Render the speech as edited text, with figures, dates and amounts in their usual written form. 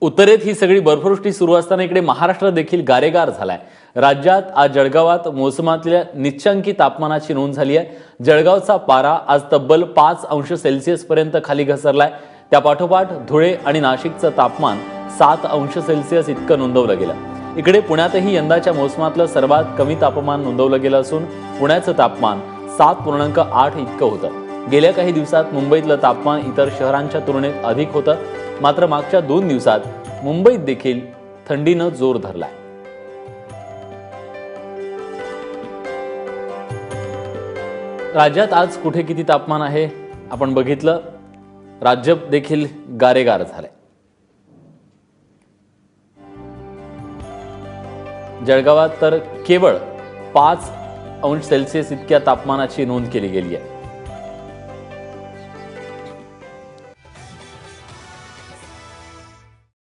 उत्तरेत ही सगळी बर्फवृष्टी सुरू असताना इकडे महाराष्ट्र देखील गारेगार झालाय। राज्यात आज जळगावात मोसमातल्या निच्चांकी तापमानाची नोंद झाली आहे। जळगावचा पारा आज तब्बल 5 अंश सेल्सिअस पर्यंत खाली घसरलाय। त्या पाठोपाठ धुळे आणि नाशिकचं तापमान 7 अंश सेल्सिअस इतकं नोंदवलं गेलं। इकडे पुण्यातही यंदाच्या मोसमातलं सर्वात कमी तापमान नोंदवलं गेलं असून पुण्याचं तापमान 7.8 इतकं होतं। गेल्या काही दिवसात मुंबईतलं तापमान इतर शहरांच्या तुलनेत अधिक होतं, मात्र मागच्या 2 दिवसात मुंबईत देखील थंडीनं जोर धरलाय। राज्यात आज कुठे किती तापमान आहे आपण बघितलं। राज्य देखील गारेगार झालंय। जळगावात तर केवळ 5 अंश सेल्सिअस इतक्या तापमानाची नोंद केली गेली आहे।